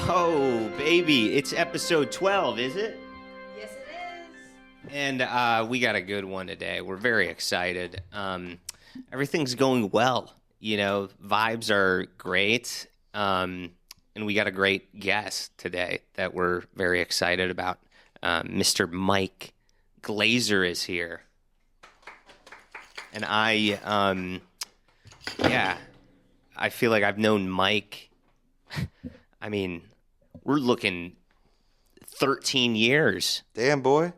Oh, baby, it's episode 12, is it? Yes, it is. And we got a good one today. We're very excited. Everything's going well. You know, vibes are great. And we got a great guest today that we're very excited about. Mr. Mike Glazer is here. And I feel like I've known Mike. I mean, we're looking 13 years. Damn, boy.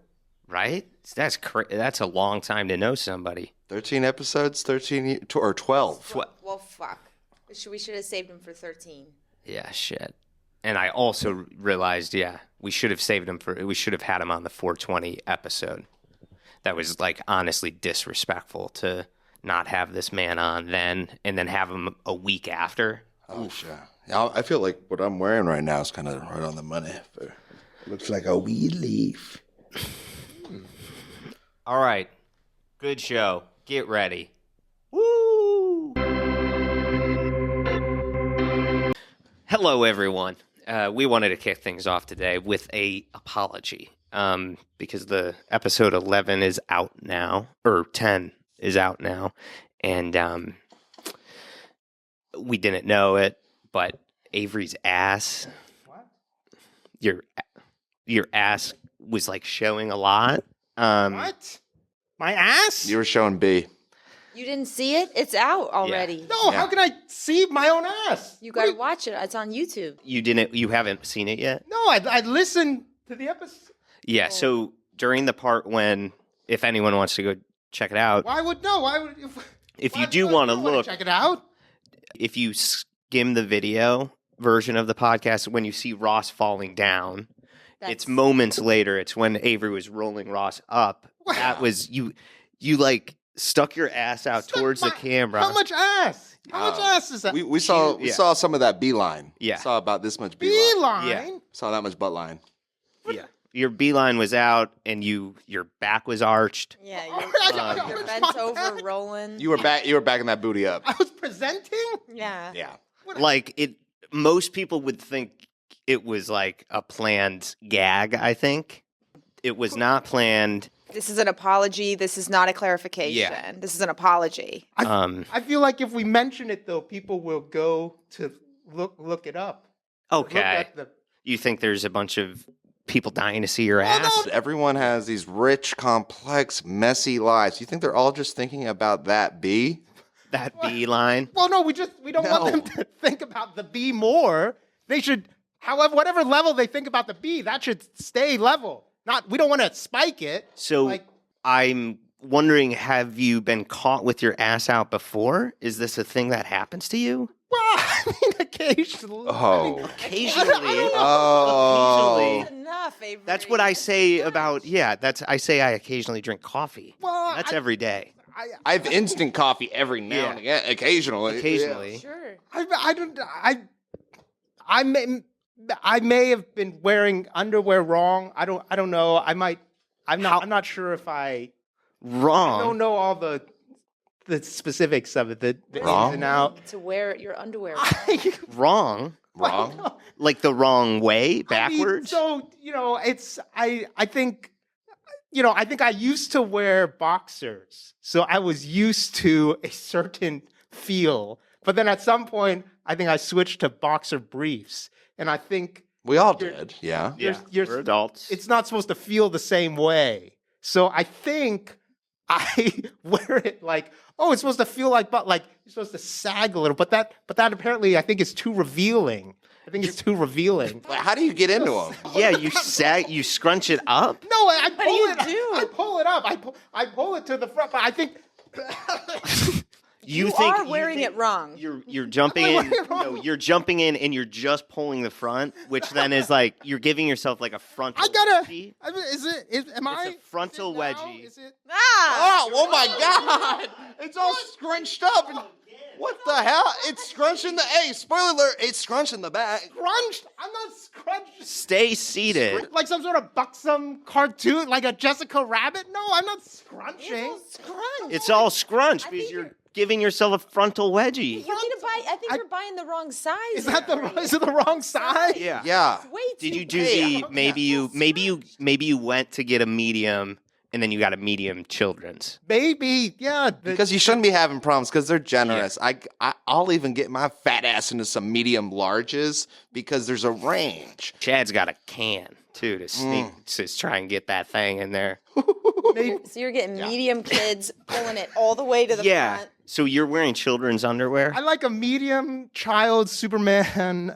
Right? That's a long time to know somebody. 13 episodes, 13 or 12. Well, fuck. We should have saved him for 13. Yeah, shit. And I also realized, we should have had him on the 420 episode. That was, like, honestly disrespectful to not have this man on then and then have him a week after. Oh, sure. Yeah, I feel like what I'm wearing right now is kind of right on the money. It looks like a weed leaf. All right. Good show. Get ready. Woo! Hello, everyone. We wanted to kick things off today with a apology because the episode 11 is out now, or 10 is out now, and we didn't know it, but Avery's ass, what? Your ass was like showing a lot. What? My ass? You were showing B. You didn't see it? It's out already. Yeah. No, how can I see my own ass? You gotta watch it. It's on YouTube. You haven't seen it yet? No, I listened to the episode. Yeah, so during the part when, if anyone wants to go check it out. If you do want to look. Check it out. If you skim the video version of the podcast, when you see Ross falling down, it's moments later. It's when Avery was rolling Ross up. Wow. That was, you like stuck your ass out towards the camera. How much ass? How much ass is that? We saw some of that B line. Yeah. Saw about this much B line. B-line? Yeah. Saw that much butt line. Yeah. Your beeline was out and your back was arched. Yeah, you're bent over, rolling. You were backing that booty up. I was presenting? Yeah. Yeah. Most people would think it was like a planned gag, I think. It was not planned. This is an apology. This is not a clarification. Yeah. This is an apology. I feel like if we mention it, though, people will go to look it up. Okay. You think there's a bunch of people dying to see your ass? No. Everyone has these rich, complex, messy lives. You think they're all just thinking about that B? That beeline? Well, no, we don't want them to think about the B more. They should, whatever level they think about the B, that should stay level. We don't want to spike it. So I'm wondering, have you been caught with your ass out before? Is this a thing that happens to you? Well, I mean, occasionally. Oh. Occasionally. That's enough, Avery. That's what I say about, I say I occasionally drink coffee. Well, that's every day. I have instant coffee every now and again, occasionally. Occasionally. Sure. I may have been wearing underwear wrong. I don't know. I'm not sure if wrong. I don't know all the specifics of it. The wrong? ins and out. To wear your underwear. Wrong. Like the wrong way, backwards. I think I used to wear boxers, so I was used to a certain feel. But then at some point, I think I switched to boxer briefs, and I think we all did. Yeah. We're adults. It's not supposed to feel the same way. So I think I wear it like, it's supposed to feel like, but like you're supposed to sag a little. But that apparently I think is too revealing. I think it's too revealing. How do you get into them? Yeah, you scrunch it up. No, I pull What do you do? I pull it up. I pull it to the front, but I think You are wearing it wrong. You're jumping in. No, you're jumping in and you're just pulling the front, which then is like you're giving yourself like a frontal. wedgie. Am I? It's a frontal wedgie. Is it? Oh my God! It's all scrunched up. What the hell? It's scrunched in the spoiler alert, it's scrunched in the back. Scrunched? I'm not scrunched. Stay seated. Like some sort of buxom cartoon, like a Jessica Rabbit? No, I'm not scrunching. It's all scrunched because you're giving yourself a frontal wedgie. You need to buy. I think you're buying the wrong size. Is it the wrong size? Yeah. Yeah. Way Did too you do big. the maybe you went to get a medium and then you got a medium children's? Maybe, yeah. Because you shouldn't be having problems because they're generous. I'll even get my fat ass into some medium larges because there's a range. Chad's got a can too to sneak to try and get that thing in there. So you're getting medium kids pulling it all the way to the front. So you're wearing children's underwear? I like a medium child Superman.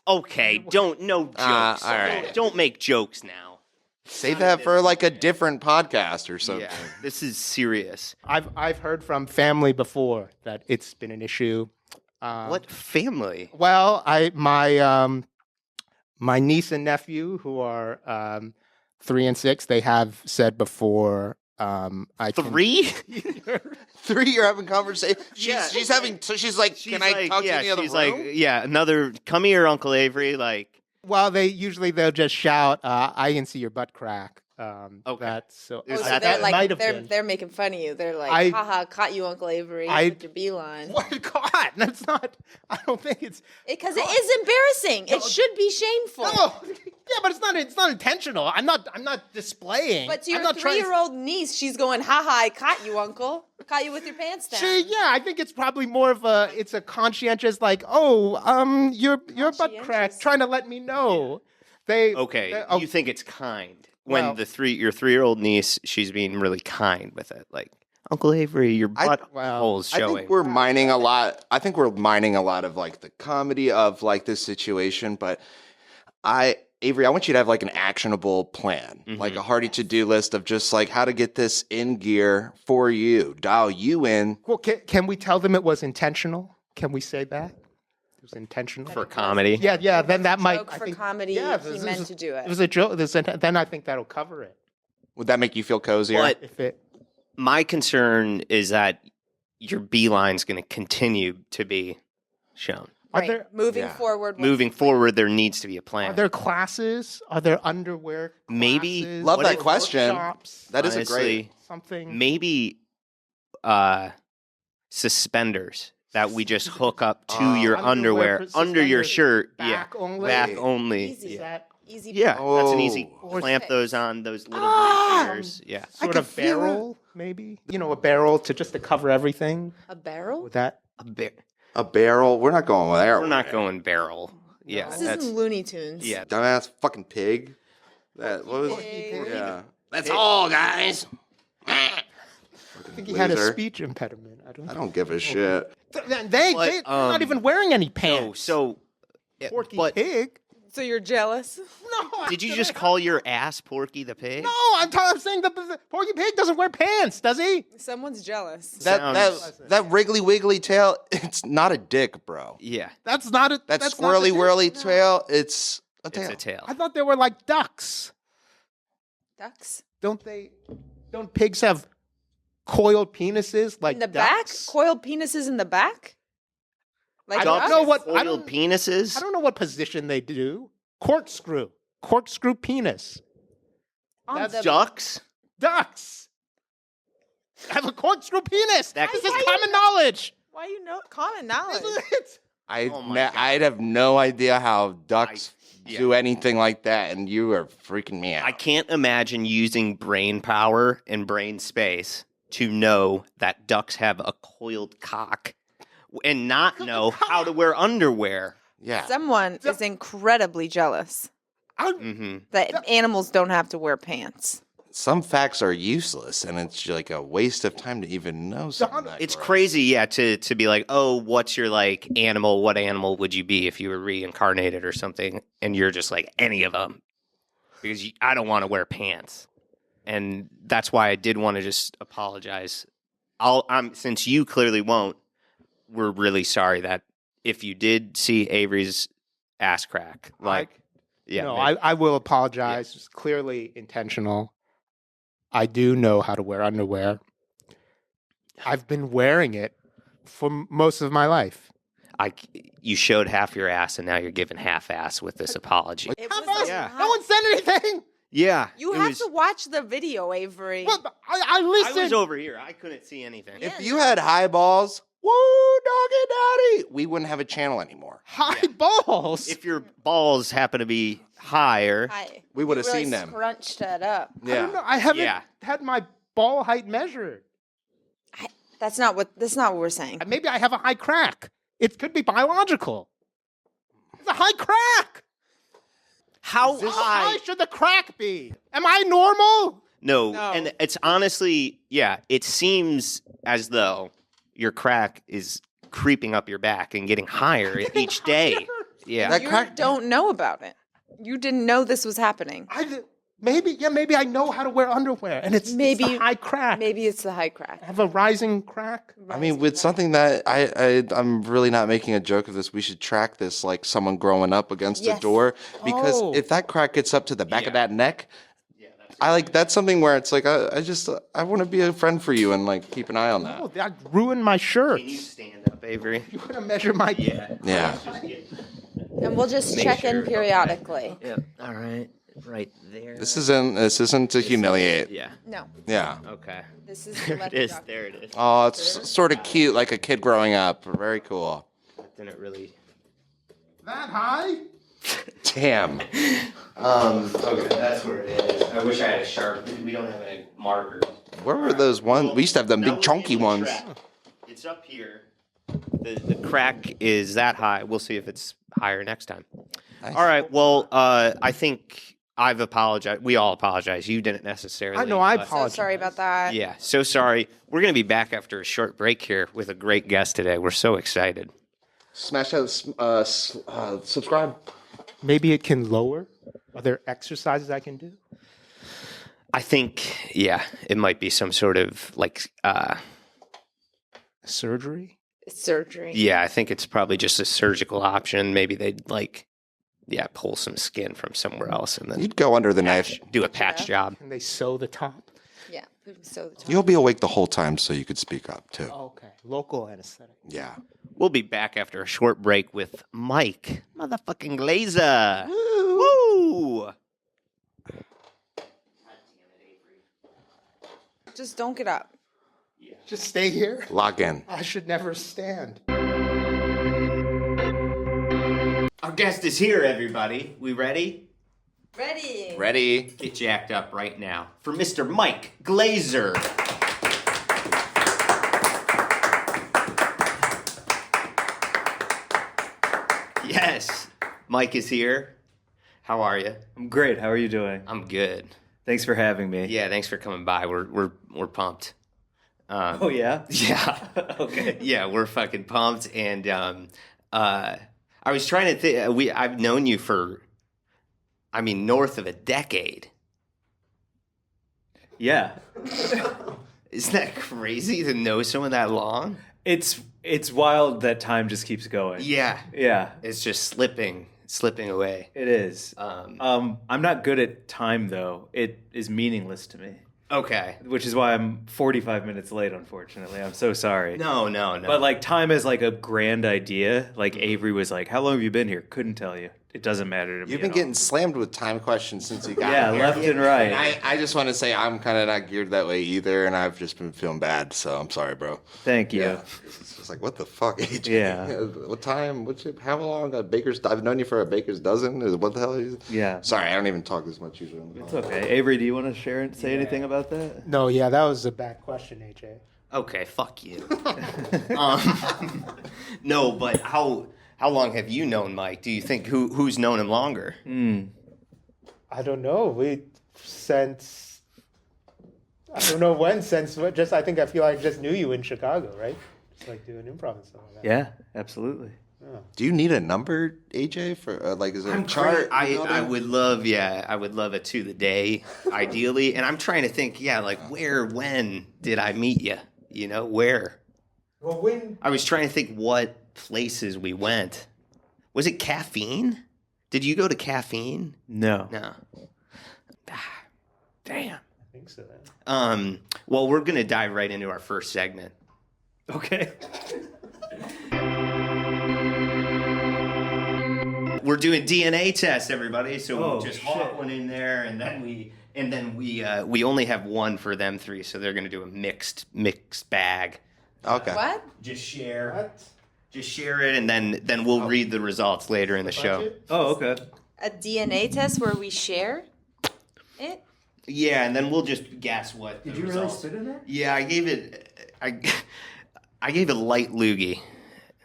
Okay, no jokes. all right. Don't make jokes now. Save that for like a different podcast or something. Yeah, this is serious. I've heard from family before that it's been an issue. What family? Well, my niece and nephew, who are 3 and 6, they have said before. Three? 3, you're having conversation. Yeah. She's having. So she's like, "Can I talk to you in the other room?" Another. Come here, Uncle Avery. Like, Well, they'll just shout, "I can see your butt crack." Okay. That's so. Is Oh, so that- they're might like have been. they're making fun of you. They're like, haha, caught you, Uncle Avery, with your beeline. What God? That's not. I don't think it's. Because it is embarrassing. It should be shameful. No, yeah, but it's not. It's not intentional. I'm not displaying. But to I'm your not trying- 3-year-old niece, she's going, haha, I caught you, Uncle. Caught you with your pants down. I think it's probably more of a. It's a conscientious, like, oh, your butt crack, Conscientious. trying to let me know. you think it's kind when Well- your 3-year-old niece, she's being really kind with it. Like, Uncle Avery, your butt hole's I showing. think we're mining a lot. I think we're mining a lot of like the comedy of like this situation. But Avery, I want you to have like an actionable plan, like a hearty to-do list of just like how to get this in gear for you, dial you in. Well, can we tell them it was intentional? Can we say that it was intentional for comedy. Yeah. Then that might. Joke I for think, comedy, yeah, he meant to do it. It was a joke. Then I think that'll cover it. Would that make you feel cozier? But If it. my concern is that your beeline's going to continue to be shown. Right. Moving Yeah. forward. Moving forward, there needs to be a plan. Are there classes? Are there underwear? Maybe- Classes? Love What that if- question. Workshops? That is a Honestly, great. Something. maybe suspenders that we just hook up to your Underwear, underwear under your suspenders, shirt. back yeah, only? back only. Easy. Is that Easy. Yeah, that's an easy. Oh. Clamp those on those little fingers. Yeah. sort can of feel barrel? Maybe a barrel to cover everything. A barrel? Would that? A barrel. We're not going there. We're not going barrel. Yeah, This that's isn't Looney Tunes. yeah. Dumbass fucking pig. That what was? Pig. Yeah. That's all, guys. I think he had a Loser. speech impediment. I I don't give a shit. They're not even wearing any No, pants. so Porky but Pig. So you're jealous? No. did you just call your ass Porky the Pig? No, I'm saying the Porky Pig doesn't wear pants, does he? Someone's jealous. That wriggly wiggly tail. It's not a dick, bro. Yeah, That's not a. That that's not squirrely the- whirly tail. It's a tail. it's a tail. I thought they were like ducks. Ducks? Don't they? Don't pigs have coiled penises like In the ducks? back? Coiled penises in the back? Like I don't ducks? know what- Coiled I don't- penises. I don't know what position they do. Corkscrew penis. On That's the- Ducks. Ducks have a corkscrew penis. That- This is common knowledge. Why you know common knowledge? Oh my God. I'd have no idea how ducks yeah. do anything like that, and you are freaking me out. I can't imagine using brain power and brain space to know that ducks have a coiled cock and not know how to wear underwear. Yeah. Someone is incredibly jealous Mm-hmm. that animals don't have to wear pants. Some facts are useless, and it's like a waste of time to even know something. that It's gross. crazy, yeah, to be like, oh, what's your like animal? What animal would you be if you were reincarnated or something? And you're just like any of them because I don't want to wear pants, and that's why I did want to just apologize. Since you clearly won't, we're really sorry that if you did see Avery's ass crack, like, yeah, No, I will apologize. It's clearly intentional. I do know how to wear underwear. I've been wearing it for most of my life. you showed half your ass, and now you're giving half ass with this apology. It was Half-ass? a lot. No one said anything. Yeah. You it have was- to watch the video, Avery. Well, I I listened. was over here. I couldn't see anything. Yeah. If you had high balls, woo, doggy daddy, we wouldn't have a channel anymore. High balls. If your balls happen to be higher, We would have really seen them. Scrunched that up. I don't know. I haven't Yeah. had my ball height measured. That's not what we're saying. Maybe I have a high crack. It could be biological. It's a high crack. how How high? high should the crack be? Am I normal? No. No. And it's honestly, yeah, it seems as though your crack is creeping up your back and getting higher each day. Yeah. That You crack- don't know about it. You didn't know this was happening. Maybe I know how to wear underwear, and it's Maybe a high crack. Maybe it's the high crack. I have a rising crack. I mean, with something that I'm really not making a joke of this. We should track this like someone growing up against a Yes. door, because Oh. if that crack gets up to the back of Yeah. that neck, that's something where it's like I want to be a friend for you and like keep an eye on that. Oh, that ruined my shirt. Can you stand up, Avery? You want to measure my? Yeah. Yeah. And we'll just Make check sure. in periodically. Yeah. All right. Right there. This isn't to humiliate. Yeah. No, Yeah. Okay. this is There the it is. doctor. There it is. Oh, it's sort of cute, like a kid growing up. Very cool. Didn't really. That high? Damn. Okay, that's where it is. I wish I had a sharp. We don't have any markers. Where were those ones? We used to have them Now big we're chunky getting ones. track. It's up here. The crack is that high. We'll see if it's higher next time. Nice. All right. Well, I think I've apologized. We all apologize. You didn't necessarily. I know. I but- apologize. So sorry about that. Yeah. So sorry. We're gonna be back after a short break here with a great guest today. We're so excited. Smash that subscribe. Maybe it can lower. Are there exercises I can do? I think, yeah, it might be some sort of like, Surgery? Surgery. yeah, I think it's probably just a surgical option. Maybe they'd like, yeah, pull some skin from somewhere else and then You'd go under the knife. do a patch job. Can they sew the top? Yeah. So the You'll be awake the whole time, so you could speak up too. Okay. Local anesthetic. Yeah. We'll be back after a short break with Mike, motherfucking Glazer. Woo! just don't get up. Just stay here? Lock in. I should never stand. Our guest is here, everybody. We ready? Ready. Ready? Get jacked up right now for Mr. Mike Glazer. Yes, Mike is here. How are you? I'm great. How are you doing? I'm good. Thanks for having me. Yeah, thanks for coming by. We're pumped. Oh yeah. Yeah. Okay. Yeah, we're fucking pumped. And I was trying to think. I've known you for, I mean, north of a decade. Yeah. Isn't that crazy to know someone that long? It's wild that time just keeps going. Yeah. Yeah. It's just slipping away. It is. I'm not good at time though. It is meaningless to me, Okay. which is why I'm 45 minutes late. Unfortunately, I'm so sorry. No. But like time is like a grand idea. Like Avery was like, "How long have you been here?" Couldn't tell you. It doesn't matter to me. You've been at getting all. slammed with time questions since you got Yeah, here. left and right. And I just want to say I'm kind of not geared that way either, and I've just been feeling bad, so I'm sorry, bro. Thank you. Yeah. It's just like, what the fuck, AJ? Yeah. What time? How long? I've known you for a baker's dozen. What the hell is it? Yeah. Sorry, I don't even talk this much usually. It's okay. Avery, do you want to share and say anything about that? No, yeah, that was a bad question, AJ. Okay, fuck you. No, but how long have you known Mike? Do you think who's known him longer? I don't know. Since I don't know when. Just I think I feel like I just knew you in Chicago, right? Just like doing improv and stuff like that. Yeah, absolutely. Do you need a number, AJ? For like, is there a chart? I would love, I would love a to the day, ideally. And I'm trying to think, like when did I meet you? You know, where? Well, when I was trying to think what places we went. Was it Caffeine? Did you go to Caffeine? No. No. Damn. I think so. Then. Well, we're gonna dive right into our first segment. Okay. we're doing DNA tests, everybody. So Oh, we'll just hop one in there, and then we only have one for them three, so they're gonna do a mixed bag. Okay. What? Just share. What? Just share it, and then we'll read the results later in the show. Budget? Oh, okay. A DNA test where we share it? Yeah, and then we'll just guess what. Did the you really results. spit in there? Yeah, I gave it light loogie.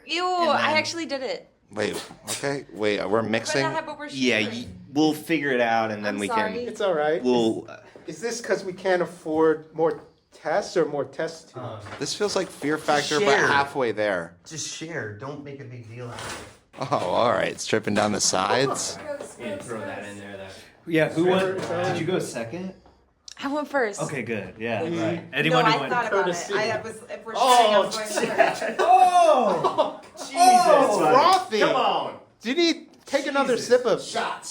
Ew, then- I actually did it. Wait. Okay. Wait. We're mixing. But we're Yeah, sharing. we'll figure it out, and then I'm we sorry. can. It's all right. We'll. Is this because we can't afford more tests or more test tubes? This feels like Fear Factor, but Share. halfway there. Just share. Don't make a big deal out of Oh, all right. It's dripping down the sides. it. Throw that in there. Yeah, who went? Sure. Did you go second? I went first. Okay, good. Yeah, Mhm. right. No, Anyone I who went? thought about courtesy. it. If we're sharing, I was going first. Oh! Jesus, Oh, buddy. frothy. Come on. Do you need take another sip of? Shot.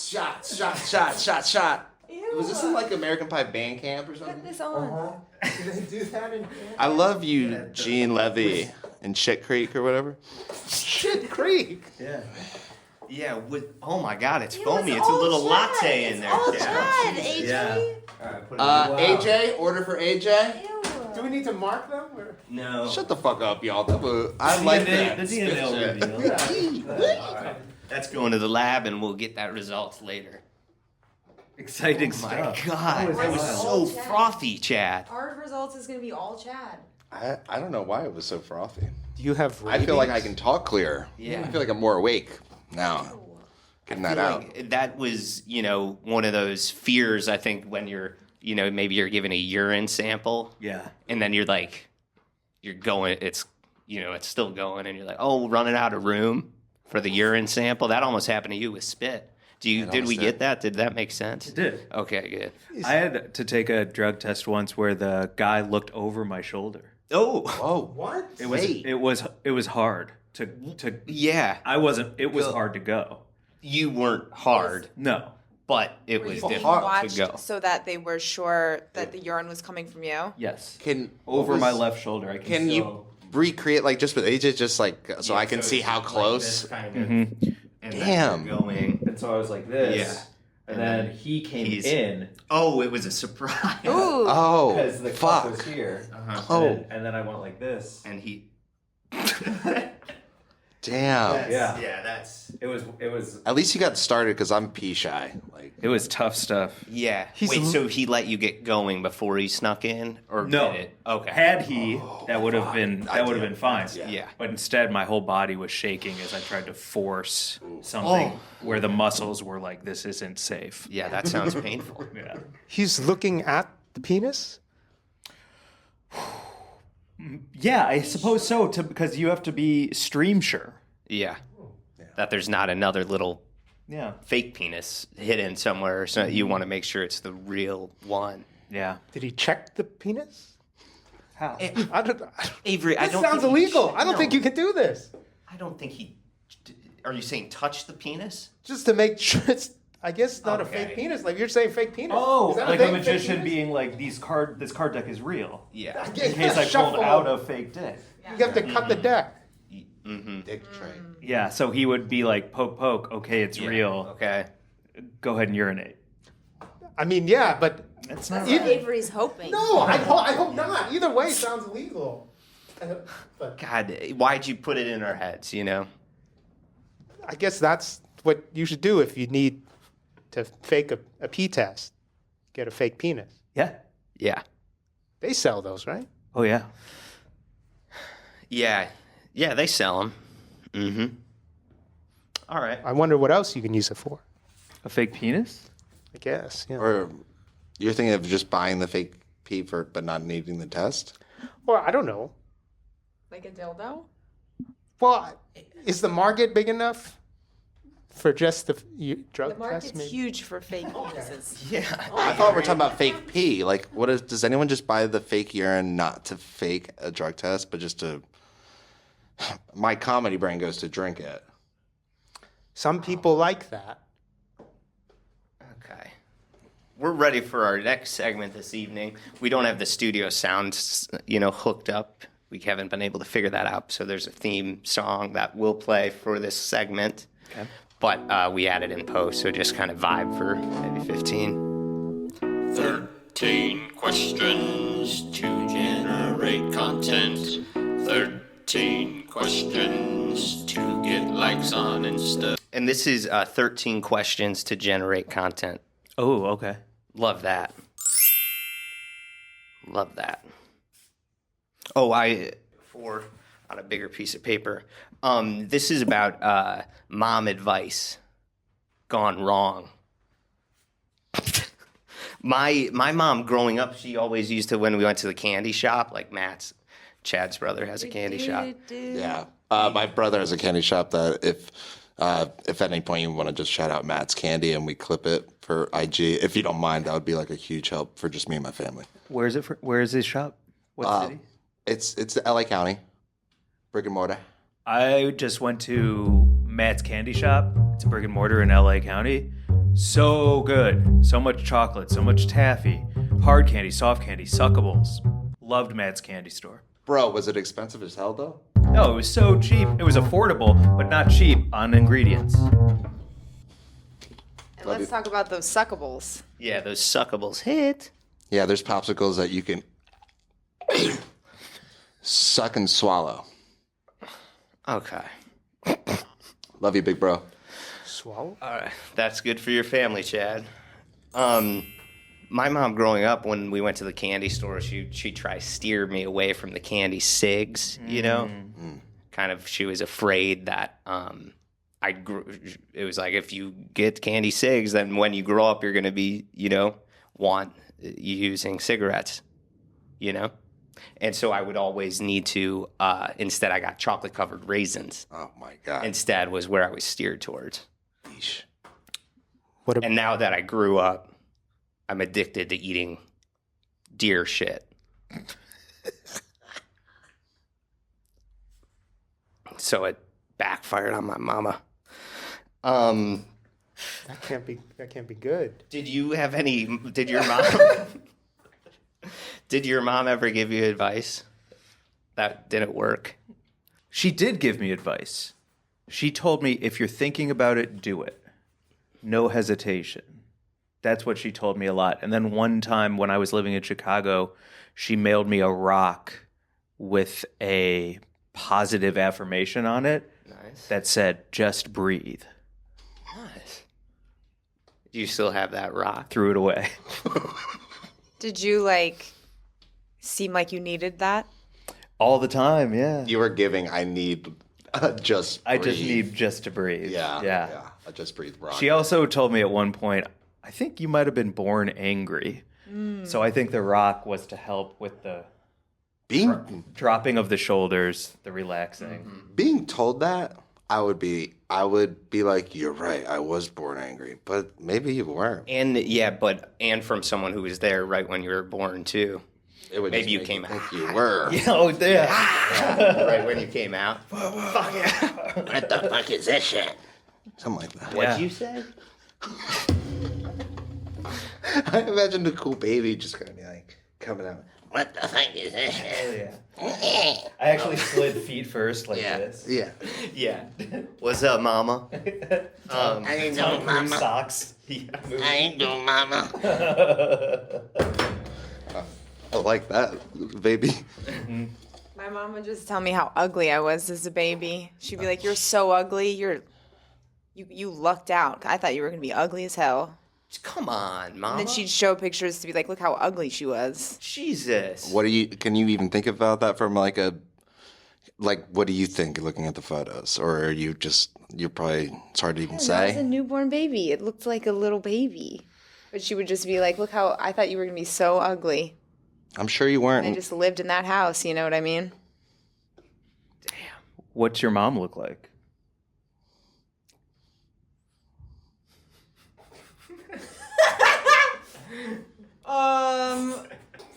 Ew. Was this in like American Pie band camp or Put something? this on. Do they do that in I love you, Gene Levy in Shit Creek or whatever. Shit Creek? Yeah. Yeah. Oh my God, it's Ew, foamy. It's a all little Chad. latte in It's there. all Yeah. Chad, AJ. Yeah. All right, put it AJ, order for AJ. Ew. Do we need to mark them? Or? No. Shut the fuck up, y'all. I The like DNA that. The DNA will reveal. All right. That's going to the lab, and we'll get that results later. Exciting My stuff. God, That that was was wild. so frothy, Chad. Our results is going to be all Chad. I don't know why it was so frothy. Do you have? I feel like I can talk clear. Yeah. I feel like I'm more awake now. Getting that out. Like that was, one of those fears. I think when you're, maybe you're given a urine sample, Yeah. and then you're going. It's still going, and you're like, oh, running out of room for the urine sample. That almost happened to you with spit. Did we almost get did. that? Did that make sense? It did. Okay, good. I had to take a drug test once where the guy looked over my shoulder. Oh, Oh, What? It was hard to yeah. it was hard to go. You weren't hard, No. but it Were was you being difficult watched to go. so that they were sure that the urine was coming from you? Yes. what Over was- my left shoulder. I Can you recreate like just with AJ, just like so I can see how close? And Damn. then going. And so I was like this. Yeah. And then he came he's- in Oh, it was a surprise. Ooh. Oh, because the cup fuck. was here. Uh-huh. Oh, And then I went like this. And he. damn. Yeah. That's. It was At least you got started because I'm pee shy. Like, it was tough stuff. Yeah. He's Wait, l- so he let you get going before he snuck in, or No. did it? Okay. Had he, that would have been fine. Yeah. But instead, my whole body was shaking as I tried to force something where the muscles were like, "This isn't safe." Yeah, that sounds painful. Yeah. He's looking at the penis. Yeah, I suppose so. Because you have to be stream sure. Yeah. That there's not another little Yeah. fake penis hidden somewhere, so you want to make sure it's the real one. Yeah. Did he check the penis? How? I don't. Avery, This sounds illegal. I don't think you can do this. I don't think he. Are you saying touch the penis? Just to make sure it's. I guess not a Okay. fake penis. Like you're saying, fake penis. Oh, Is that like fake- a fake magician penis? being like, this card deck is real. Yeah. Yeah, In case I shuffle. pulled out a fake dick. You have to cut the deck. Mm-hmm. dick tray. Yeah, so he would be like, poke, okay, it's real. Okay. Go ahead and urinate. I mean, yeah, but That's not That's what right. Avery's hoping. no, I hope not. Either way sounds illegal. But God, why'd you put it in our heads? I guess that's what you should do if you need to fake a pee test. Get a fake penis. Yeah. Yeah. They sell those, right? Oh, yeah. Yeah. Yeah, they sell them. Mm-hmm. All right. I wonder what else you can use it for. A fake penis? I guess. Yeah. Or you're thinking of just buying the fake pee but not needing the test? Or I don't know. Like a dildo? Well, is the market big enough for just the drug The market's test? Maybe? huge for fake penises. Yeah. I thought we were talking about fake pee. Like, does anyone just buy the fake urine not to fake a drug test, but just to? My comedy brain goes to drink it. Some people like that. Okay. We're ready for our next segment this evening. We don't have the studio sounds, hooked up. We haven't been able to figure that out. So there's a theme song that will play for this segment. Okay. but we added in post, so just kind of vibe for maybe 15. 13 questions to generate content. 13 questions to get likes on Insta. And this is 13 questions to generate content. Oh, okay. Love that. Love that. Oh, on a bigger piece of paper. This is about mom advice gone wrong. My mom growing up, she always used to, when we went to the candy shop, like Chad's brother has a candy shop. Yeah. My brother has a candy shop that if at any point you want to just shout out Matt's Candy and we clip it for IG, if you don't mind, that would be like a huge help for just me and my family. Where is his shop? What city? It's the LA County, brick and mortar. I just went to Matt's Candy Shop. It's a brick and mortar in LA County. So good. So much chocolate, so much taffy, hard candy, soft candy, suckables. Loved Matt's Candy Store. Bro, was it expensive as hell though? No, it was so cheap. It was affordable, but not cheap on ingredients. And let's talk about those suckables. Yeah, those suckables hit. Yeah, there's popsicles that you can suck and swallow. Okay. Love you, big bro. Swallow? All right. That's good for your family, Chad. My mom growing up, when we went to the candy store, she'd try to steer me away from the candy cigs, you know? Kind of, she was afraid that it was like, if you get candy cigs, then when you grow up, you're going to be, want using cigarettes, And so I would always need to, instead I got chocolate-covered raisins. Oh, my God. Instead was where I was steered towards. Yeesh. And now that I grew up, I'm addicted to eating deer shit. So it backfired on my mama. That can't be good. Did your mom ever give you advice that didn't work? She did give me advice. She told me, if you're thinking about it, do it. No hesitation. That's what she told me a lot. And then one time when I was living in Chicago, she mailed me a rock with a positive affirmation on it. Nice. That said, just breathe. Nice. Do you still have that rock? Threw it away. Did you seem like you needed that? All the time, yeah. You were giving, I need just breathe. I just need just to breathe. Yeah. I just breathe rock. She also told me at one point, I think you might have been born angry. So I think the rock was to help with the dropping of the shoulders, the relaxing. Being told that, I would be like, you're right, I was born angry, but maybe you weren't. And from someone who was there right when you were born too. It would Maybe just you make came me out. think you were. Right when you came out. Fuck yeah. What the fuck is this shit? Something like that. What'd you say? I imagine the cool baby just gonna be coming out. What the fuck is this shit? I actually slid feet first this. Yeah. Yeah. What's up, mama? I ain't doing mama. Socks. I ain't doing mama. I like that, baby. My mom would just tell me how ugly I was as a baby. She'd be like, "You're so ugly. You lucked out. I thought you were gonna be ugly as hell." Come on, mama. And then she'd show pictures to be like, "Look how ugly she was." Jesus. Can you even think about that from what do you think looking at the photos? Or are you're probably, it's hard to even It was a say. newborn baby. It looked like a little baby. But she would just be like, "Look how I thought you were gonna be so ugly." I'm sure you weren't. I just lived in that house, you know what I mean? What's your mom look like?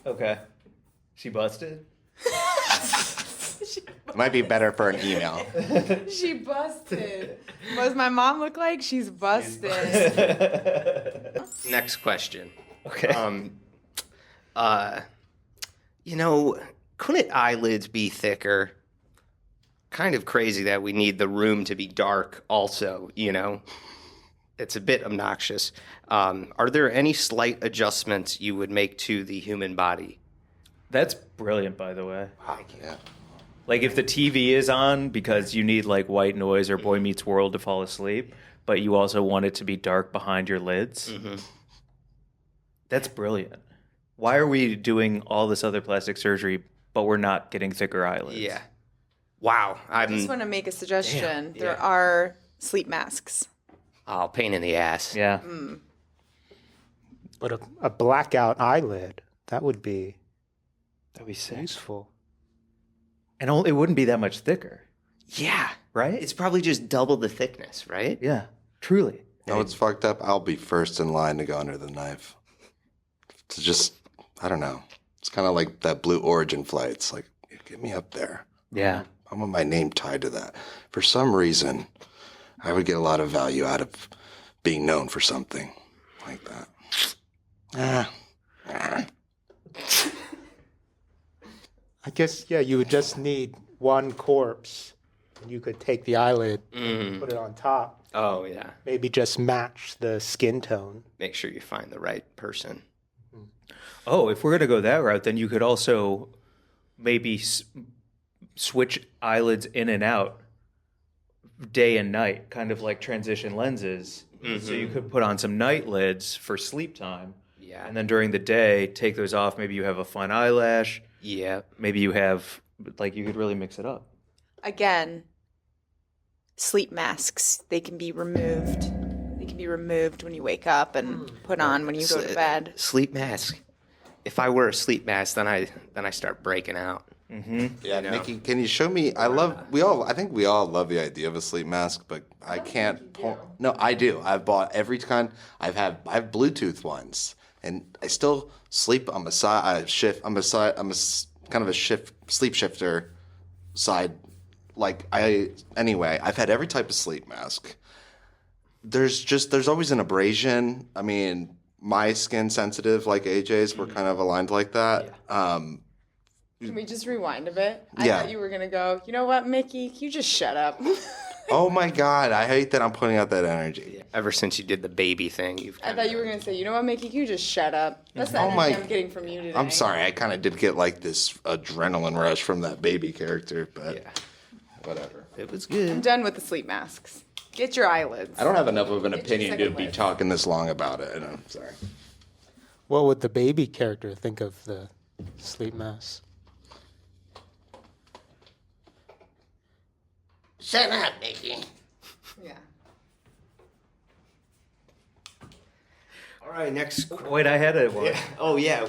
Okay. She busted? Might be better for an email. She busted. What does my mom look like? She's busted. Next question. Okay. Couldn't eyelids be thicker? kind of crazy that we need the room to be dark also, It's a bit obnoxious. Are there any slight adjustments you would make to the human body? That's brilliant, by the way. Yeah. Like if the TV is on because you need like white noise or Boy Meets World to fall asleep, but you also want it to be dark behind your lids. Mm-hmm. That's brilliant. Why are we doing all this other plastic surgery, but we're not getting thicker eyelids? Yeah. Wow. I just want to make a suggestion. Damn, There yeah. are sleep masks. Oh, pain in the ass. Yeah. But a blackout eyelid, that would be That'd be sick. useful. And it wouldn't be that much thicker, Yeah. right? It's probably just double the thickness, right? Yeah, truly. You know what's fucked up? I'll be first in line to go under the knife. To just, I don't know. It's kind of like that Blue Origin flight. It's like, get me up there. Yeah. I want my name tied to that. For some reason, I would get a lot of value out of being known for something like that. I guess, yeah, you would just need one corpse. And you could take the eyelid, put it on top, Oh, yeah. maybe just match the skin tone. Make sure you find the right person. Oh, if we're going to go that route, then you could also maybe switch eyelids in and out day and night, kind of like transition lenses. So you could put on some night lids for sleep time. Yeah. And then during the day, take those off. Maybe you have a fun eyelash. Yeah. Maybe you have, like, you could really mix it up. Again, sleep masks, they can be removed. They can be removed when you wake up and put on when you go to bed. Sleep mask. If I wear a sleep mask, then I start breaking out. Yeah, Nikki, can you show me? I think we all love the idea of a sleep mask, but I can't. No, I do. I've bought every kind. I have Bluetooth ones, and I still sleep on the side. I shift. I'm kind of a sleep shifter side. Anyway, I've had every type of sleep mask. There's always an abrasion. I mean, my skin sensitive like AJ's. We're kind of aligned like that. Can we just rewind a bit? Yeah. I thought you were going to go, you know what, Mickey? You just shut up. Oh my God, I hate that I'm putting out that energy. Ever since you did the baby thing, you've. I thought you were going to say, you know what, Mickey? You just shut up. That's the energy I'm getting from you today. I'm sorry, I kind of did get like this adrenaline rush from that baby character, but Yeah. whatever. It was I'm good. done with the sleep masks. Get your eyelids. I don't have enough of an Get your opinion to second be life. talking this long about it. And I'm sorry. What would the baby character think of the sleep mask? Shut up, Mickey. Yeah. All right, next. Wait, I had it. Yeah. Oh yeah.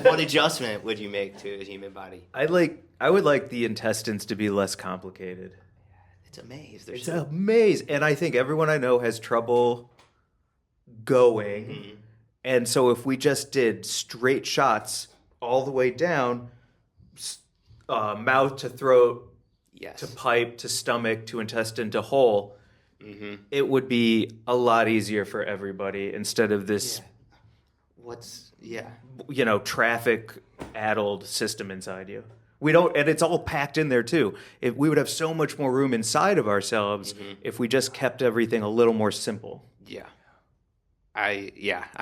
What adjustment would you make to a human body? I would like the intestines to be less complicated. It's a maze. There's It's a maze, and I think everyone I know has trouble going. And so if we just did straight shots all the way down, mouth to throat, yes. to pipe, to stomach, to intestine, to whole, it would be a lot easier for everybody instead of this, traffic-addled system inside you. We don't, and it's all packed in there too. If we would have so much more room inside of ourselves if we just kept everything a little more simple. Yeah. I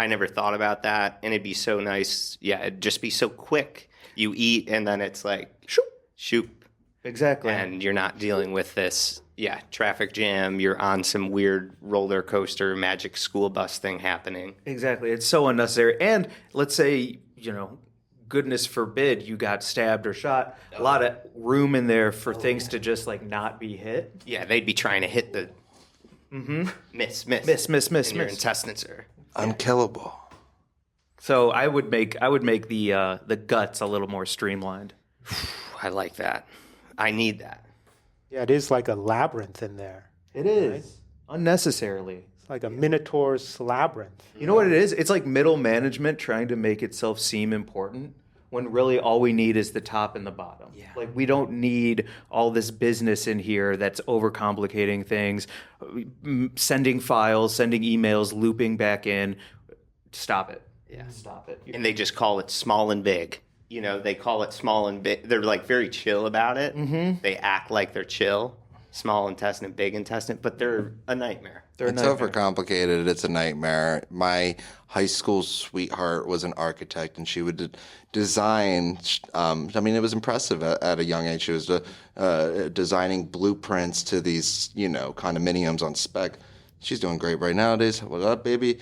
never thought about that, and it'd be so nice. Yeah, it'd just be so quick. You eat, and then it's like shoop, Exactly. and you're not dealing with this. Yeah, traffic jam. You're on some weird roller coaster, magic school bus thing happening. Exactly. It's so unnecessary. And let's say, goodness forbid you got stabbed or shot. A lot of room in there for things to just like not be hit. Yeah, they'd be trying to hit the miss. Miss. And your intestines are. Unkillable. So I would make the guts a little more streamlined. I like that. I need that. Yeah, it is like a labyrinth in there. It is. Unnecessarily. It's like a Minotaur's labyrinth. You know what it is? It's like middle management trying to make itself seem important when really all we need is the top and the bottom. Yeah. Like we don't need all this business in here that's overcomplicating things, sending files, sending emails, looping back in. Stop it. Yeah. Stop it. And they just call it small and big. You know, they call it small and big. They're like very chill about it. Mm-hmm. They act like they're chill. Small intestine, big intestine, but they're a nightmare. It's overcomplicated. It's a nightmare. My high school sweetheart was an architect, and she would design. I mean, it was impressive at a young age. She was designing blueprints to these, condominiums on spec. She's doing great right nowadays. What up, baby?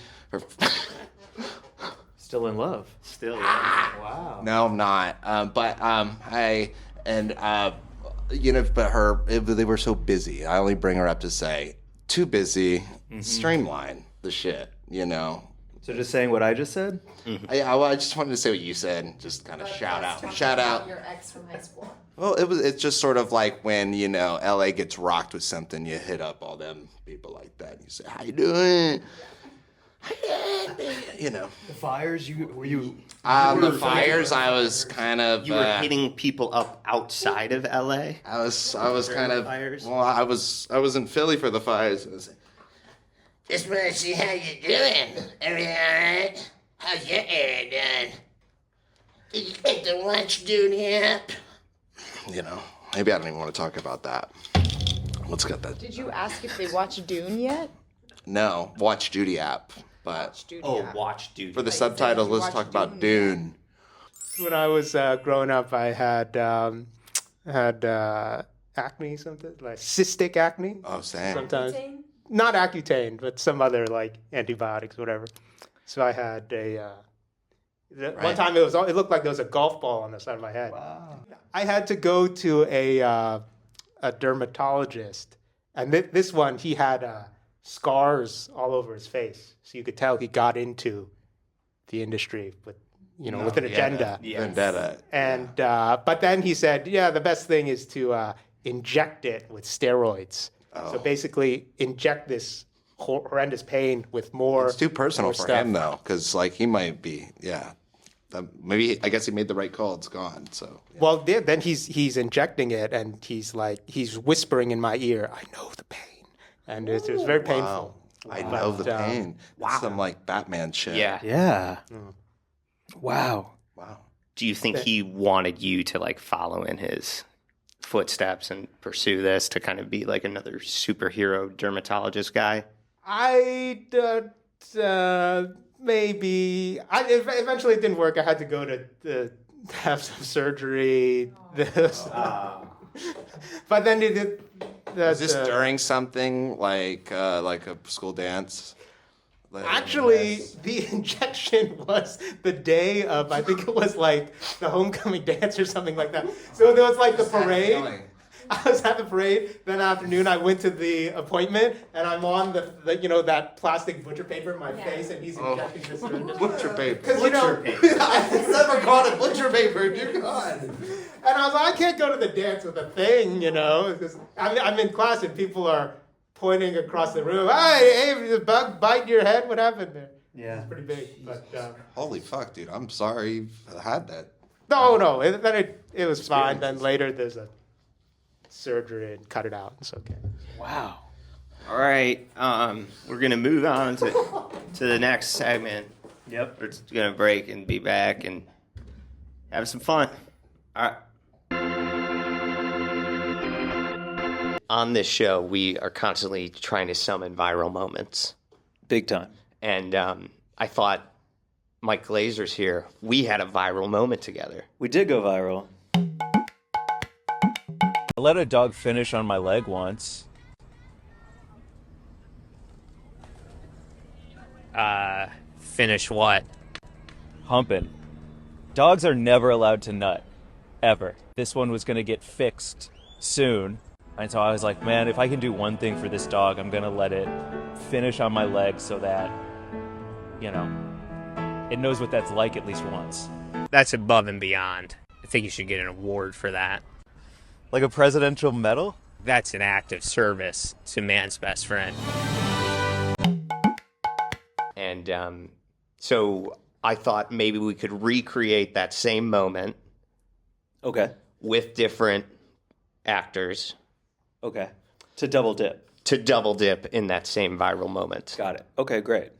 Still in love. Still, Wow. No, I'm not. But they were so busy. I only bring her up to say, too busy. Streamline the shit. So just saying what I just said? I just wanted to say what you said. Just kind of shout out. Your ex from high school. Well, it's just sort of like when, LA gets rocked with something, you hit up all them people like that. And you say, how you doing? The fires, The fires, I was kind of... you were hitting people up outside of LA? I was kind of... fires? Well, I was in Philly for the fires. Just want to see how you doing. Everything all right? How's your hair done? Did you take the lunch duty yet? Maybe I don't even want to talk about that. Let's get that. Did you ask if they watched Dune yet? No, Watch Duty app. But Watch Duty. for the subtitles, let's watch talk about Dune. Dune. When I was growing up, I had acne, something like cystic acne. Oh, same. Sometimes not Accutane, but some other like antibiotics, whatever. So I had one time it looked like there was a golf ball on the side of my head. Wow. I had to go to a dermatologist, and this one he had scars all over his face, so you could tell he got into the industry with an agenda. Vendetta. And but then he said, the best thing is to inject it with steroids. So basically, inject this horrendous pain with more. It's too personal more for stuff. him, though, because he might be, maybe I guess he made the right call. It's gone. So Well, then he's injecting it, and he's whispering in my ear, "I know the pain," and it was very painful. I know the pain. Wow. Some like Batman shit. Yeah. Yeah. Wow. Do you think he wanted you to follow in his footsteps and pursue this to kind of be like another superhero dermatologist guy? Maybe. Eventually, it didn't work. I had to go to have some surgery. But then it did. Is this during something like a school dance? Actually, the injection was the day of, I think it was like the homecoming dance or something like that. So there was like the parade. I was at the parade. Then afternoon, I went to the appointment, and I'm on the that plastic butcher paper in my face, and he's injecting this. Butcher paper. Because I never called it butcher paper. Dear God. And I was like, I can't go to the dance with a thing, because I'm in class and people are pointing across the room. Hey, did the bug bite your head? What happened there? Yeah. It's pretty big. But Holy fuck, dude! I'm sorry you had that. no. It was fine. Then later there's a surgery and cut it out. It's okay. Wow. All right. We're going to move on to the next segment. Yep. We're just going to break and be back and have some fun. All right. On this show, we are constantly trying to summon viral moments. Big time. And I thought, Mike Glazer's here. We had a viral moment together. We did go viral. I let a dog finish on my leg once. Finish what? Humping. Dogs are never allowed to nut. Ever. This one was going to get fixed soon. And so I was like, man, if I can do one thing for this dog, I'm going to let it finish on my leg so that, it knows what that's like at least once. That's above and beyond. I think you should get an award for that. Like a presidential medal? That's an act of service to man's best friend. And so I thought maybe we could recreate that same moment Okay. with different actors Okay. To double dip. to double dip in that same viral moment. Got it. Okay, great.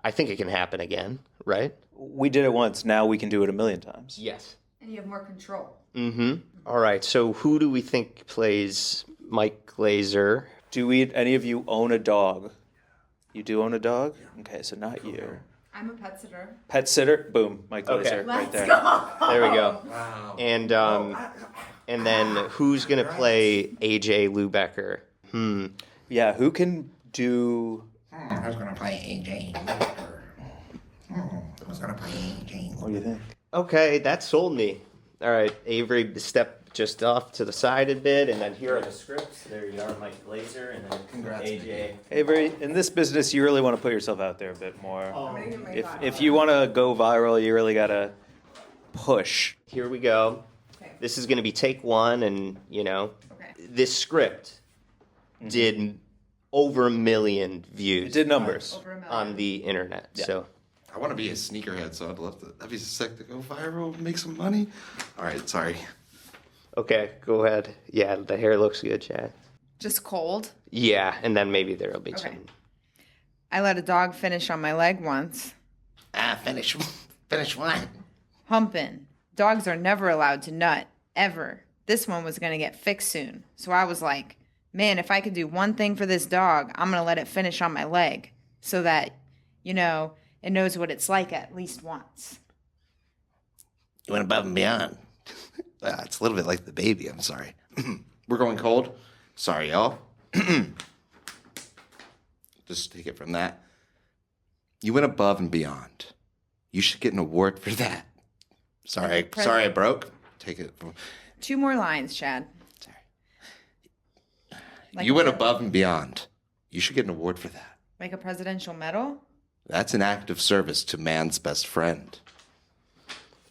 I think it can happen again, right? We did it once. Now we can do it 1,000,000 times. Yes. And you have more control. Mm-hmm. All right. So who do we think plays Mike Glazer? Do any of you own a dog? You do own a dog? Okay, so not you. I'm a pet sitter. Pet sitter? Boom, Mike Glazer Okay. right there. There we go. Wow. And then who's gonna play AJ Lubecker? Yeah, who can do... I was gonna play AJ. I was gonna play AJ. What do you think? Okay, that sold me. All right, Avery, step just off to the side a bit, and then here are the scripts. There you are, Mike Glazer, and then AJ. Avery, in this business, you really want to put yourself out there a bit more. If you want to go viral, you really got to push. Here we go. Okay. This is going to be take one, and, this script did over 1 million views. It did numbers. Over 1 million. On the internet, so... I want to be a sneakerhead, so I'd love to. That'd be sick to go viral, make some money. All right, sorry. Okay, go ahead. Yeah, the hair looks good, Chad. Just cold. Yeah, and then maybe there'll be some... I let a dog finish on my leg once. Finish what? Humping. Dogs are never allowed to nut, ever. This one was going to get fixed soon. So I was like, man, if I could do one thing for this dog, I'm going to let it finish on my leg so that, it knows what it's like at least once. You went above and beyond. It's a little bit like the baby. I'm sorry. We're going cold. Sorry, y'all. Just take it from that. You went above and beyond. You should get an award for that. Sorry I broke. Take it. 2 more lines, Chad. Sorry. Like You went above and beyond. You should get an award for that. Like a presidential medal? That's an act of service to man's best friend.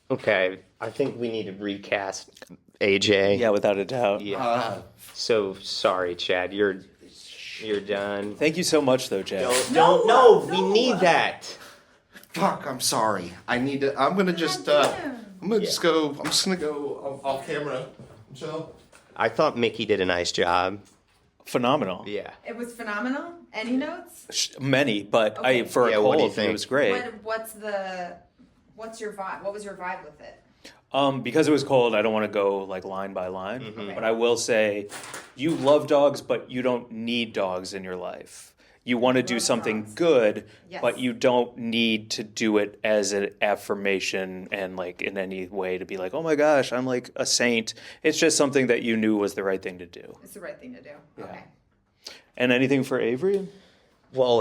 Okay, I think we need to recast AJ. Yeah, without a doubt. Yeah. So sorry, Chad. You're done. Thank you so much, though, Chad. No, we need that. Fuck, I'm sorry. I'm gonna just go off camera. So I thought Mickey did a nice job. Phenomenal. Yeah. It was phenomenal. Any notes? Many, but Okay. for a Yeah, what do you cold, think? it was great. What's your vibe? What was your vibe with it? Because it was cold, I don't want to go like line by line. Mm-hmm. But I will say, you love dogs, but you don't need dogs in your life. You want to do something good, Yes. but you don't need to do it as an affirmation and like in any way to be like, oh my gosh, I'm like a saint. It's just something that you knew was the right thing to do. It's the right thing to do. Okay. And anything for Avery? Well,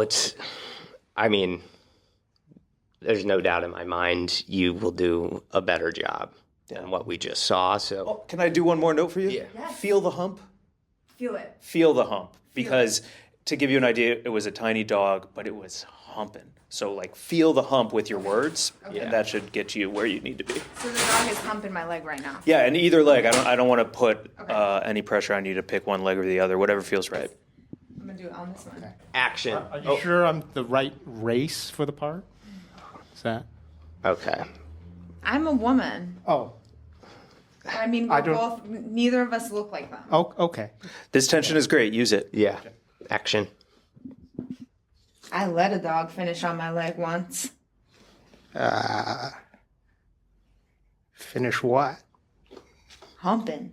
there's no doubt in my mind you will do a better job than what we just saw. So Oh, can I do one more note for you? Yeah. Yes. Feel the hump. Feel it. Feel the hump. Because to give you an idea, it was a tiny dog, but it was humping. So like feel the hump with your words, and that should get you where you need to be. So the dog is humping my leg right now. Yeah, and either leg. I don't want to put any pressure on you to pick one leg or the other, whatever feels right. I'm gonna do it on this one. action. Are you sure I'm the right race for the part? Is that? Okay. I'm a woman. Oh, I mean, I we're don't- both. Neither of us look like them. oh, okay. This tension is great. Use it. Yeah. Action. I let a dog finish on my leg once. Finish what? Humping.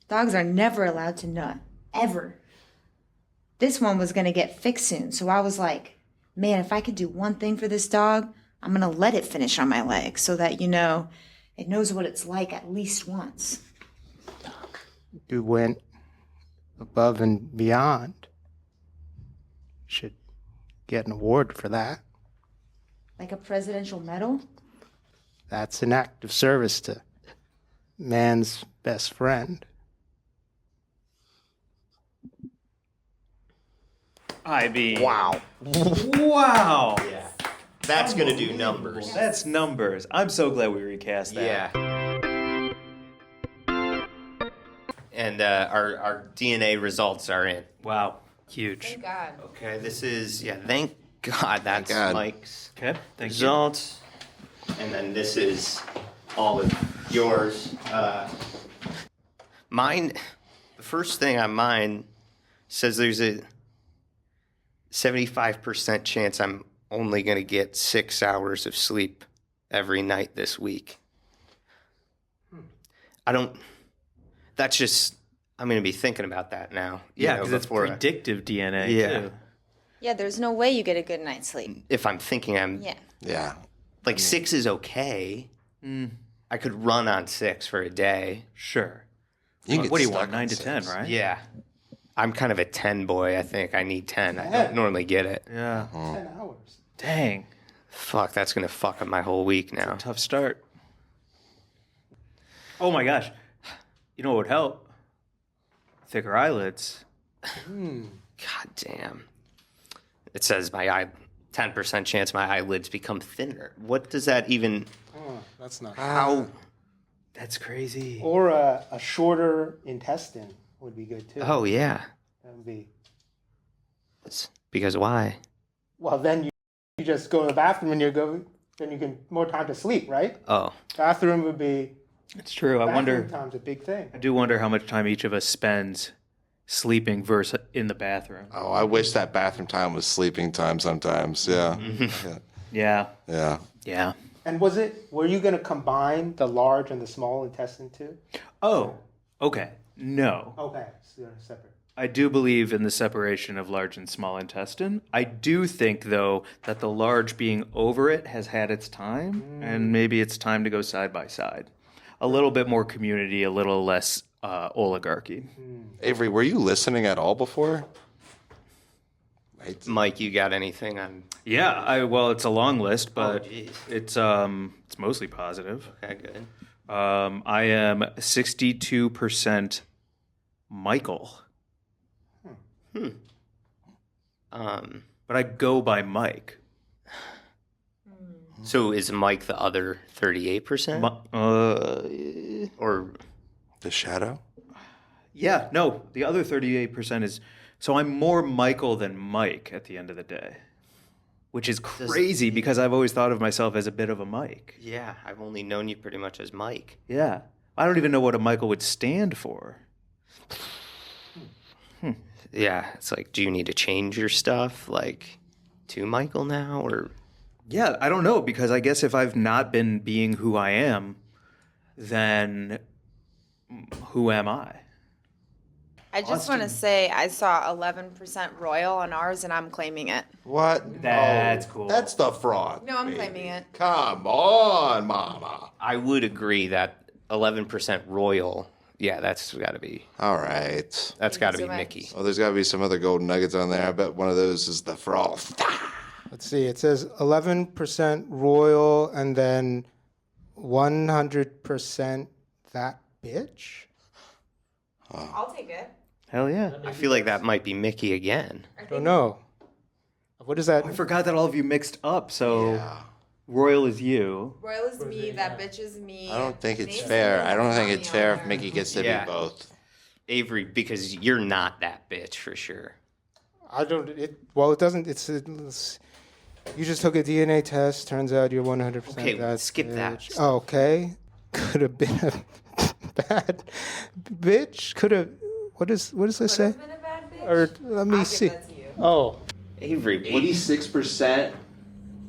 Dogs are never allowed to nut. Ever. This one was gonna get fixed soon, so I was like, man, if I could do one thing for this dog, I'm gonna let it finish on my leg so that, it knows what it's like at least once. You went above and beyond. Should get an award for that. Like a presidential medal? That's an act of service to man's best friend. I mean, Wow. wow. Yeah. That's gonna do numbers. That's numbers. I'm so glad we recast that. Yeah. And our DNA results are in. Wow. Huge. God. Okay, this is thank God that's God. Mike's Okay. Thank you. results. And then this is all of yours. Mine, the first thing on mine says there's a 75% chance I'm only going to get 6 hours of sleep every night this week. I don't. That's just. I'm going to be thinking about that now. Yeah, because it's predictive DNA, too. Yeah, there's no way you get a good night's sleep. If I'm thinking Yeah. Yeah. like 6 is okay. I could run on 6 for a day. Sure. You can get What do you stuck want, on 9 to 6. 10, right? Yeah. I'm kind of a 10 boy, I think. I need 10. I don't normally get it. Yeah. 10 hours. Dang. Fuck, that's going to fuck up my whole week now. Tough start. Oh my gosh. You know what would help? Thicker eyelids. God damn. It says 10% chance my eyelids become thinner. What does that even... Oh, that's not. How... That's crazy. Or a shorter intestine would be good too. Oh, yeah. That would be. Because why? Well, then you just go to the bathroom and then you can more time to sleep, right? Oh. Bathroom would be. It's true. I Bathroom wonder. time's a big thing. I do wonder how much time each of us spends sleeping versus in the bathroom. Oh, I wish that bathroom time was sleeping time sometimes. Yeah. Yeah. Yeah. Yeah. And were you going to combine the large and the small intestine too? Oh, okay. No. Okay, so they're separate. I do believe in the separation of large and small intestine. I do think, though, that the large being over it has had its time, and maybe it's time to go side by side. A little bit more community, a little less oligarchy. Avery, were you listening at all before? Right. Mike, you got anything on... Yeah, well, it's a long list, but geez. it's mostly positive. Okay, good. I am 62% Michael. But I go by Mike. So is Mike the other 38%? Or... The shadow? Yeah, no, the other 38% is... So I'm more Michael than Mike at the end of the day. Which is crazy because I've always thought of myself as a bit of a Mike. Yeah, I've only known you pretty much as Mike. Yeah. I don't even know what a Michael would stand for. Yeah, it's like, do you need to change your stuff, like, to Michael now, or... Yeah, I don't know, because I guess if I've not been being who I am, then who am I? I just want to say I saw 11% royal on ours, and I'm claiming it. What? That's cool. That's the fraud. No, I'm baby. claiming it. Come on, mama. I would agree that 11% royal, yeah, that's got to be... All right. That's got to be so much. Mickey. Well, there's got to be some other golden nuggets on there. I bet one of those is the fraud. Let's see. It says 11% royal and then 100% that bitch. I'll take it. Hell yeah. I feel like that might be Mickey again. I don't know. What is that? I forgot that all of you mixed up, so royal is you. Royal is me, that bitch is me. I don't think it's Nathan fair. is I don't think me it's on fair there. if Mickey gets to Yeah. be both. Avery, because you're not that bitch for sure. I don't. Well, it doesn't. It's you just took a DNA test. Turns out you're 100% Okay, that. skip that. bitch. Oh, okay. Could have been a bad bitch. Could have. What does this say? Been a bad bitch? Or let me I'll see. give that to you. Oh, Avery, what 86%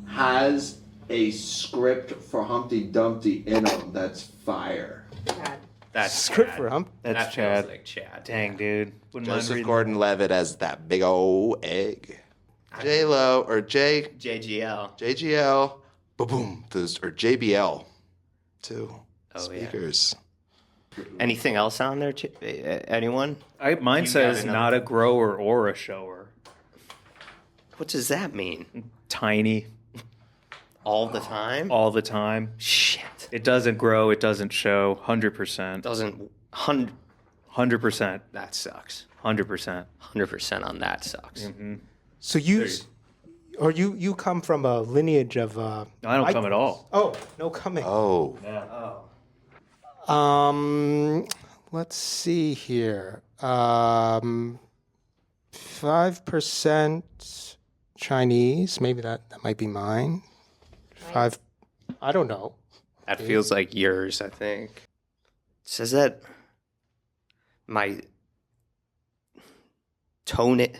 has a script for Humpty Dumpty in them. That's fire. that's script Chad. for hump. That's That Chad. feels like Chad. Dang, dude. Wouldn't mind Joseph reading. Gordon-Levitt as that big old egg. J-Lo or JGL. JGL. Boom. Those or JBL. Too. Oh, yeah. Speakers. Anything else on there? Anyone? Mine You says got another- not a grower or a shower. What does that mean? Tiny, All the time? all the time. Shit. It doesn't grow, it doesn't show. 100%. Doesn't... 100%. That sucks. 100%. 100% on that sucks. So you come from a lineage of. No, I don't come at all. Oh, no coming. Oh. Let's see here. 5% Chinese. Maybe that might be mine. 5. I don't know. That feels like yours, I think. It says that my toenail...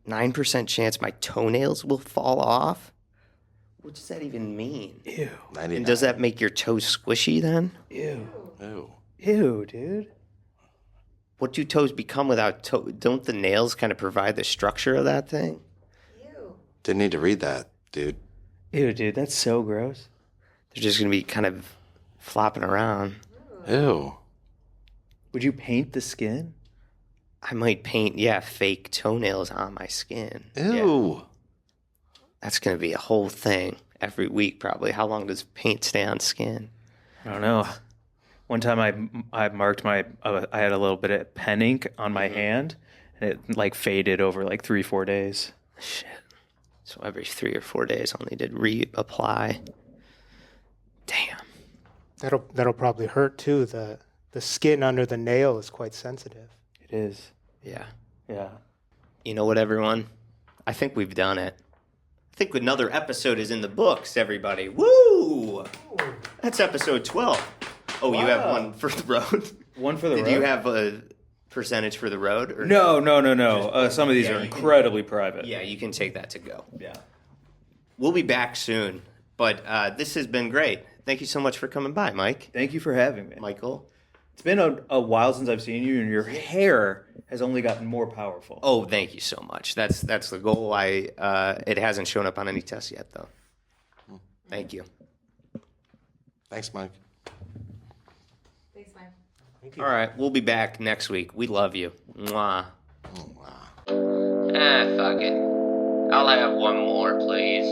9% chance my toenails will fall off? What does that even mean? Ew. 99. And does that make your toes squishy then? Ew. Ew. Ew, dude. What do toes become without toe? Don't the nails kind of provide the structure of that thing? Didn't need to read that, dude. Ew, dude, that's so gross. They're just going to be kind of flopping around. Ew. Would you paint the skin? I might paint, fake toenails on my skin. Ew. Yeah. That's going to be a whole thing every week, probably. How long does paint stay on skin? I don't know. One time I marked I had a little bit of pen ink on my hand, and it like faded over like 3-4 days. Shit. So every 3 or 4 days I'll need to reapply. Damn. That'll probably hurt too. The skin under the nail is quite sensitive. It is. Yeah. Yeah. You know what, everyone? I think we've done it. I think another episode is in the books, everybody. Woo! That's episode 12. Oh, Wow. You have one for the road? One for the road? Did you have a percentage for the road? Or No. Some of these are incredibly private. Yeah, you can take that to go. Yeah. We'll be back soon, but this has been great. Thank you so much for coming by, Mike. Thank you for having me. Michael. It's been a while since I've seen you, and your hair has only gotten more powerful. Oh, thank you so much. That's the goal. It hasn't shown up on any tests yet, though. Thank you. Thanks, Mike. Thanks, Mike. Thank you. All right, we'll be back next week. We love you. Mwah. Oh, wow. Fuck it. I'll have one more, please.